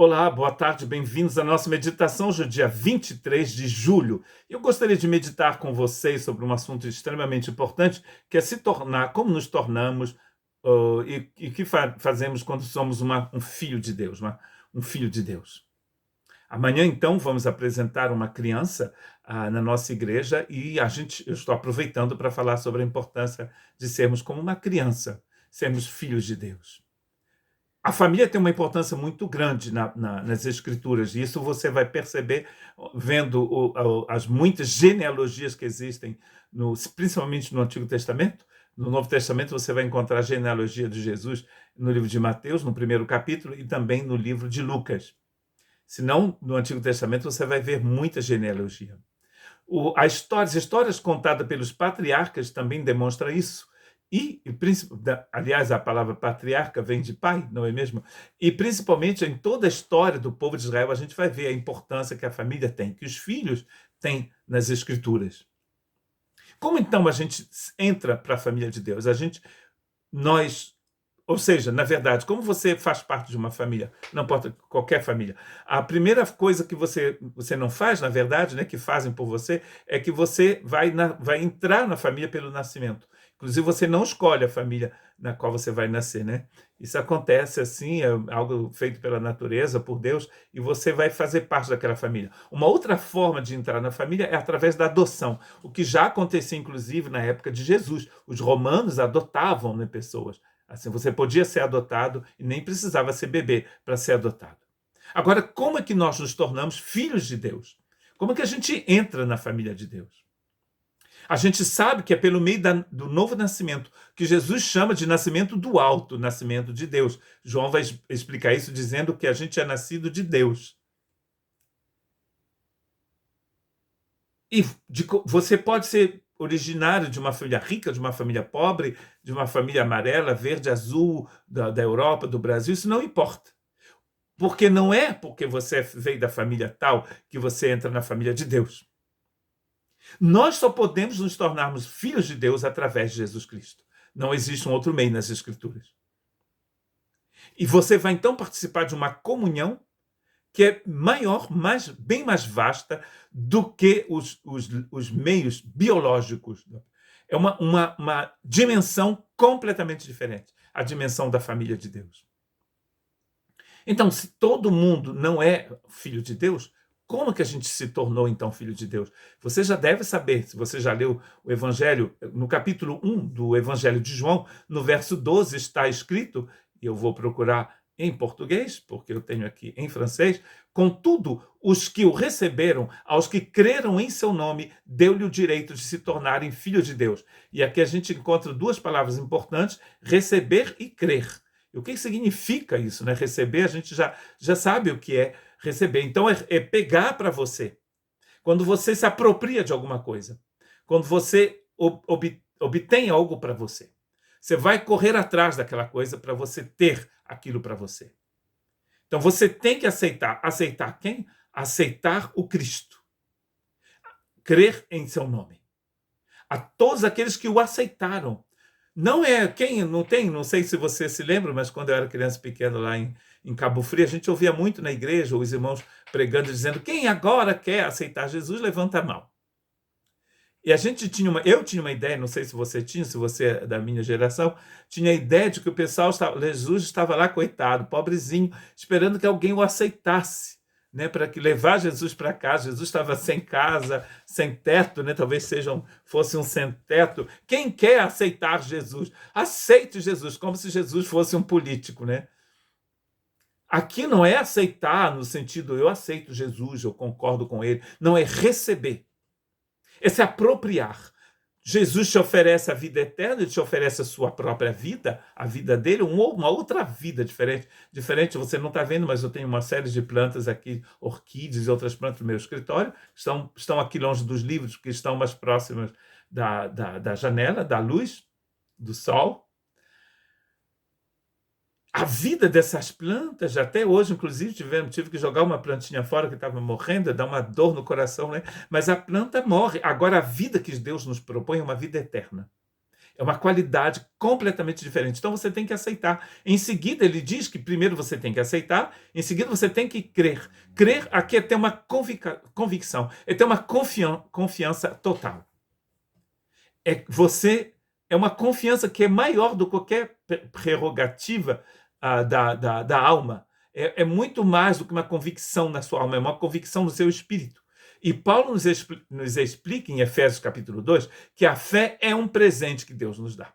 Olá, boa tarde, bem-vindos à nossa meditação hoje, é dia 23 de julho. Eu gostaria de meditar com vocês sobre um assunto extremamente importante, que é se tornar, como nos tornamos e que fazemos quando somos um filho de Deus, um filho de Deus. Amanhã, então, vamos apresentar uma criança na nossa igreja e eu estou aproveitando para falar sobre a importância de sermos como uma criança, sermos filhos de Deus. A família tem uma importância muito grande nas escrituras, e isso você vai perceber vendo as muitas genealogias que existem, principalmente no Antigo Testamento. No Novo Testamento você vai encontrar a genealogia de Jesus no livro de Mateus, no primeiro capítulo, e também no livro de Lucas. Se não, no Antigo Testamento você vai ver muita genealogia. As histórias contadas pelos patriarcas também demonstram isso. Aliás, a palavra patriarca vem de pai, não é mesmo? E principalmente em toda a história do povo de Israel, a gente vai ver a importância que a família tem, que os filhos têm nas Escrituras. Como então a gente entra para a família de Deus? Ou seja, na verdade, como você faz parte de uma família, não importa qualquer família, a primeira coisa que você não faz, na verdade, né, que fazem por você, é que você vai entrar na família pelo nascimento. Inclusive, você não escolhe a família na qual você vai nascer, né? Isso acontece assim, é algo feito pela natureza, por Deus, e você vai fazer parte daquela família. Uma outra forma de entrar na família é através da adoção, o que já acontecia, inclusive, na época de Jesus. Os romanos adotavam, né, pessoas. Assim, você podia ser adotado e nem precisava ser bebê para ser adotado. Agora, como é que nós nos tornamos filhos de Deus? Como é que a gente entra na família de Deus? A gente sabe que é pelo meio do novo nascimento, que Jesus chama de nascimento do alto, nascimento de Deus. João vai explicar isso dizendo que a gente é nascido de Deus. E você pode ser originário de uma família rica, de uma família pobre, de uma família amarela, verde, azul, da Europa, do Brasil, isso não importa. Porque não é porque você veio da família tal que você entra na família de Deus. Nós só podemos nos tornarmos filhos de Deus através de Jesus Cristo. Não existe um outro meio nas Escrituras. E você vai então participar de uma comunhão que é maior, bem mais vasta do que os meios biológicos. É uma dimensão completamente diferente, a dimensão da família de Deus. Então, se todo mundo não é filho de Deus, como que a gente se tornou, então, filho de Deus? Você já deve saber, se você já leu o Evangelho, no capítulo 1 do Evangelho de João, no verso 12 está escrito, e eu vou procurar em português, porque eu tenho aqui em francês: contudo, os que o receberam, aos que creram em seu nome, deu-lhe o direito de se tornarem filhos de Deus. E aqui a gente encontra duas palavras importantes: receber e crer. E o que significa isso, né? Receber, a gente já sabe o que é receber. Então, é pegar para você. Quando você se apropria de alguma coisa, quando você obtém algo para você, você vai correr atrás daquela coisa para você ter aquilo para você. Então, você tem que aceitar. Aceitar quem? Aceitar o Cristo. Crer em seu nome. A todos aqueles que o aceitaram. Não é quem não tem, não sei se você se lembra, mas quando eu era criança pequena lá em Cabo Frio, a gente ouvia muito na igreja os irmãos pregando, dizendo: quem agora quer aceitar Jesus, levanta a mão. E eu tinha uma ideia, não sei se você tinha, se você é da minha geração, tinha a ideia de que o pessoal Jesus estava lá, coitado, pobrezinho, esperando que alguém o aceitasse, né, para que levar Jesus para casa. Jesus estava sem casa, sem teto, né, talvez fosse um sem teto. Quem quer aceitar Jesus? Aceite Jesus, como se Jesus fosse um político, né? Aqui não é aceitar no sentido eu aceito Jesus, eu concordo com ele. Não, é receber. É se apropriar. Jesus te oferece a vida eterna, ele te oferece a sua própria vida, a vida dele, uma outra vida diferente. Diferente, você não está vendo, mas eu tenho uma série de plantas aqui, orquídeas e outras plantas no meu escritório, estão aqui longe dos livros, porque estão mais próximas da janela, da luz, do sol. A vida dessas plantas, até hoje, inclusive, tive que jogar uma plantinha fora que estava morrendo, dá uma dor no coração, né? Mas a planta morre. Agora, a vida que Deus nos propõe é uma vida eterna. É uma qualidade completamente diferente. Então você tem que aceitar. Em seguida, ele diz que primeiro você tem que aceitar, em seguida você tem que crer. Crer aqui é ter uma convicção, é ter uma confiança total. É uma confiança que é maior do que qualquer prerrogativa da alma. É muito mais do que uma convicção na sua alma, é uma convicção no seu espírito. E Paulo nos explica em Efésios capítulo 2 que a fé é um presente que Deus nos dá.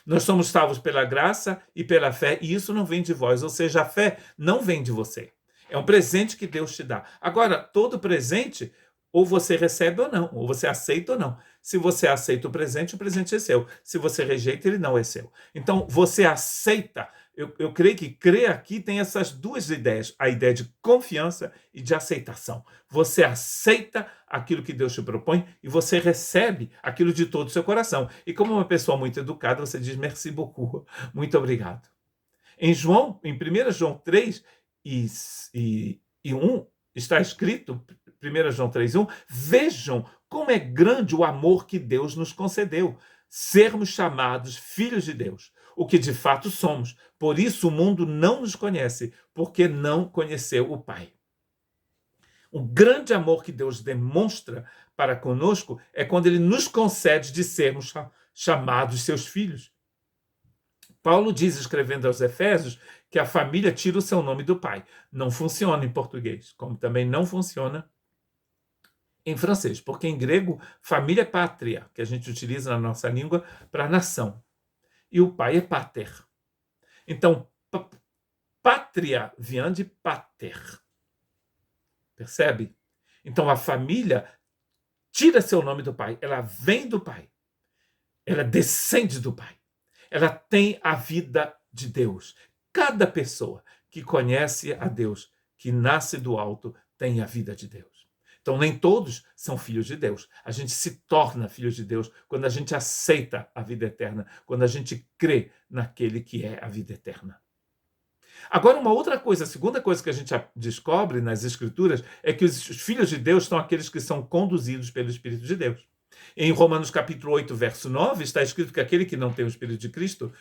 Nós somos salvos pela graça e pela fé, e isso não vem de vós, ou seja, a fé não vem de você. É um presente que Deus te dá. Agora, todo presente, ou você recebe ou não, ou você aceita ou não. Se você aceita o presente é seu. Se você rejeita, ele não é seu. Então, você aceita. Eu creio que crer aqui tem essas duas ideias, a ideia de confiança e de aceitação. Você aceita aquilo que Deus te propõe e você recebe aquilo de todo o seu coração. E como uma pessoa muito educada, você diz merci beaucoup, muito obrigado. Em 1 João 3 e 1, está escrito, 1 João 3:1, vejam como é grande o amor que Deus nos concedeu, sermos chamados filhos de Deus, o que de fato somos. Por isso o mundo não nos conhece, porque não conheceu o Pai. O grande amor que Deus demonstra para conosco é quando ele nos concede de sermos chamados seus filhos. Paulo diz, escrevendo aos Efésios, que a família tira o seu nome do pai. Não funciona em português, como também não funciona em francês, porque em grego, família é pátria, que a gente utiliza na nossa língua para nação. E o pai é pater. Então, pátria vem de pater. Percebe? Então, a família tira seu nome do pai, ela vem do pai, ela descende do pai, ela tem a vida de Deus. Cada pessoa que conhece a Deus, que nasce do alto, tem a vida de Deus. Então, nem todos são filhos de Deus. A gente se torna filhos de Deus quando a gente aceita a vida eterna, quando a gente crê naquele que é a vida eterna. Agora, uma outra coisa, a segunda coisa que a gente descobre nas Escrituras é que os filhos de Deus são aqueles que são conduzidos pelo Espírito de Deus. Em Romanos capítulo 8, verso 9, está escrito que aquele que não tem o Espírito de Cristo,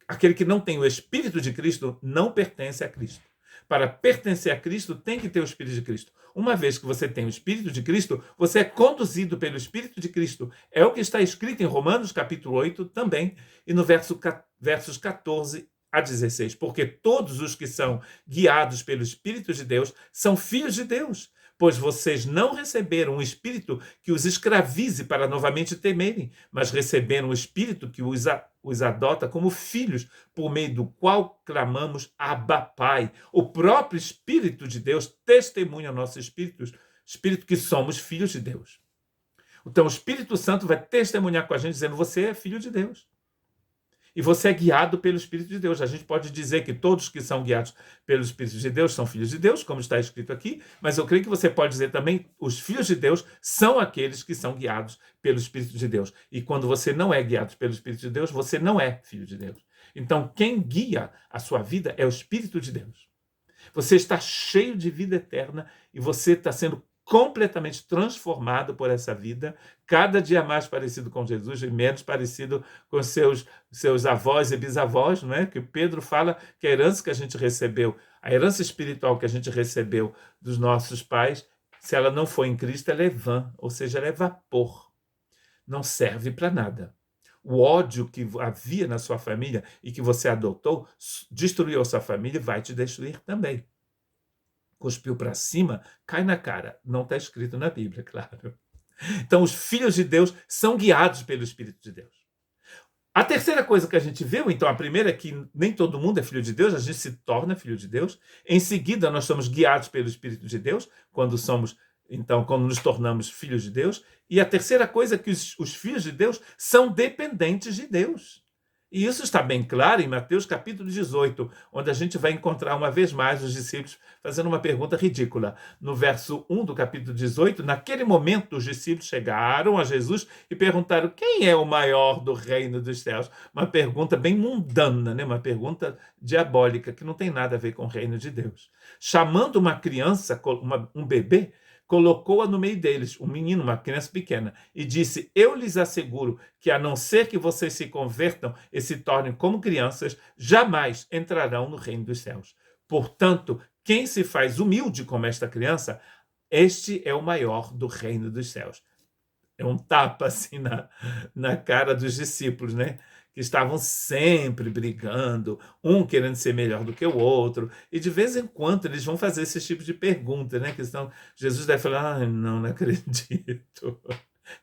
aquele que não tem o Espírito de Cristo, não pertence a Cristo. Para pertencer a Cristo, tem que ter o Espírito de Cristo. Uma vez que você tem o Espírito de Cristo, você é conduzido pelo Espírito de Cristo. É o que está escrito em Romanos capítulo 8 também, e no versos 14 a 16. Porque todos os que são guiados pelo Espírito de Deus são filhos de Deus. Pois vocês não receberam um espírito que os escravize para novamente temerem, mas receberam um espírito que os adota como filhos, por meio do qual clamamos Abba, Pai. O próprio Espírito de Deus testemunha ao nosso espírito que somos filhos de Deus. Então o Espírito Santo vai testemunhar com a gente, dizendo, você é filho de Deus. E você é guiado pelo Espírito de Deus. A gente pode dizer que todos que são guiados pelo Espírito de Deus são filhos de Deus, como está escrito aqui, mas eu creio que você pode dizer também os filhos de Deus são aqueles que são guiados pelo Espírito de Deus. E quando você não é guiado pelo Espírito de Deus, você não é filho de Deus. Então, quem guia a sua vida é o Espírito de Deus. Você está cheio de vida eterna e você está sendo completamente transformado por essa vida, cada dia mais parecido com Jesus e menos parecido com seus avós e bisavós, não é? Que Pedro fala que a herança que a gente recebeu, a herança espiritual que a gente recebeu dos nossos pais, se ela não for em Cristo, ela é vã, ou seja, ela é vapor, não serve para nada. O ódio que havia na sua família e que você adotou, destruiu a sua família e vai te destruir também. Cuspiu para cima, cai na cara. Não está escrito na Bíblia, claro. Então, os filhos de Deus são guiados pelo Espírito de Deus. A terceira coisa que a gente viu, então, a primeira é que nem todo mundo é filho de Deus, a gente se torna filho de Deus. Em seguida, nós somos guiados pelo Espírito de Deus, quando nos tornamos filhos de Deus. E a terceira coisa é que os filhos de Deus são dependentes de Deus. E isso está bem claro em Mateus capítulo 18, onde a gente vai encontrar uma vez mais os discípulos fazendo uma pergunta ridícula. No verso 1 do capítulo 18, naquele momento os discípulos chegaram a Jesus e perguntaram quem é o maior do reino dos céus? Uma pergunta bem mundana, né? Uma pergunta diabólica, que não tem nada a ver com o reino de Deus. Chamando uma criança, um bebê, colocou-a no meio deles, um menino, uma criança pequena, e disse: eu lhes asseguro que, a não ser que vocês se convertam e se tornem como crianças, jamais entrarão no reino dos céus. Portanto, quem se faz humilde como esta criança, este é o maior do reino dos céus. É um tapa assim na cara dos discípulos, né? Que estavam sempre brigando, um querendo ser melhor do que o outro, e de vez em quando eles vão fazer esse tipo de pergunta, né? Jesus deve falar: não acredito.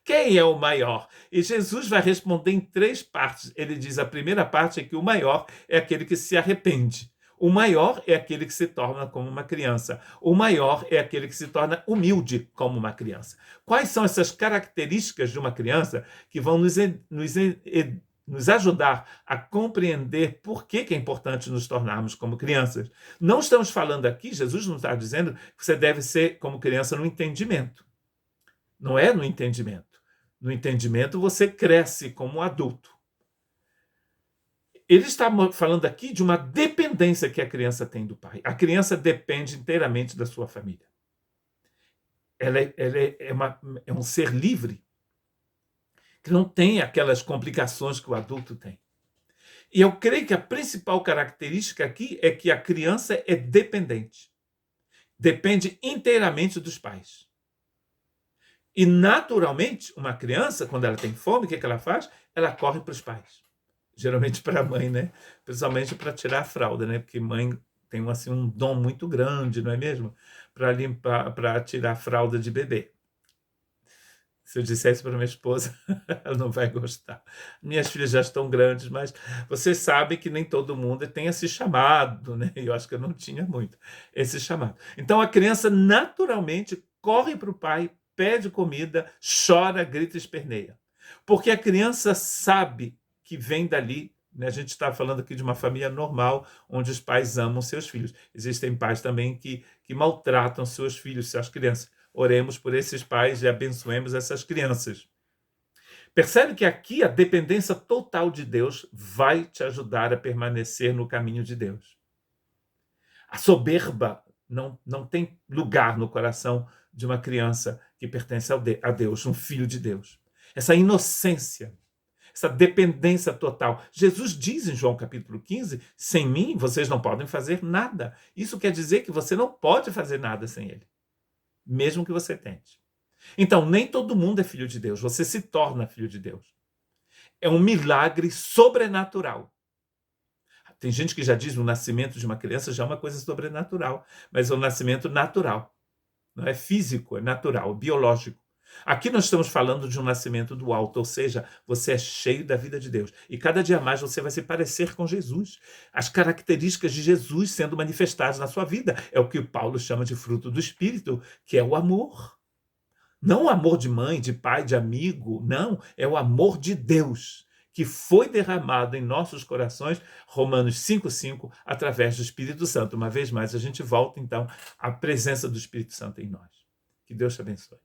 Quem é o maior? E Jesus vai responder em 3 partes. Ele diz: a primeira parte é que o maior é aquele que se arrepende. O maior é aquele que se torna como uma criança. O maior é aquele que se torna humilde como uma criança. Quais são essas características de uma criança que vão nos ajudar a compreender por que é importante nos tornarmos como crianças? Não estamos falando aqui, Jesus não está dizendo que você deve ser como criança no entendimento. Não é no entendimento. No entendimento você cresce como adulto. Ele está falando aqui de uma dependência que a criança tem do pai. A criança depende inteiramente da sua família. Ela é um ser livre, que não tem aquelas complicações que o adulto tem. E eu creio que a principal característica aqui é que a criança é dependente. Depende inteiramente dos pais. E, naturalmente, uma criança, quando ela tem fome, o que ela faz? Ela corre para os pais. Geralmente para a mãe, né? Principalmente para tirar a fralda, né? Porque mãe tem assim, um dom muito grande, não é mesmo? Para limpar, para tirar a fralda de bebê. Se eu dissesse para minha esposa, ela não vai gostar. Minhas filhas já estão grandes, mas você sabe que nem todo mundo tem esse chamado, né? Eu acho que eu não tinha muito esse chamado. Então a criança naturalmente corre para o pai, pede comida, chora, grita e esperneia. Porque a criança sabe que vem dali, né? A gente está falando aqui de uma família normal, onde os pais amam seus filhos. Existem pais também que maltratam seus filhos, suas crianças. Oremos por esses pais e abençoemos essas crianças. Percebe que aqui a dependência total de Deus vai te ajudar a permanecer no caminho de Deus. A soberba não tem lugar no coração de uma criança que pertence a Deus, um filho de Deus. Essa inocência, essa dependência total. Jesus diz em João capítulo 15, sem mim vocês não podem fazer nada. Isso quer dizer que você não pode fazer nada sem ele, mesmo que você tente. Então, nem todo mundo é filho de Deus, você se torna filho de Deus. É um milagre sobrenatural. Tem gente que já diz que o nascimento de uma criança já é uma coisa sobrenatural, mas é um nascimento natural. Não é físico, é natural, biológico. Aqui nós estamos falando de um nascimento do alto, ou seja, você é cheio da vida de Deus. E cada dia mais você vai se parecer com Jesus. As características de Jesus sendo manifestadas na sua vida. É o que o Paulo chama de fruto do Espírito, que é o amor. Não o amor de mãe, de pai, de amigo, não. É o amor de Deus, que foi derramado em nossos corações, Romanos 5,5, através do Espírito Santo. Uma vez mais, a gente volta, então, à presença do Espírito Santo em nós. Que Deus te abençoe.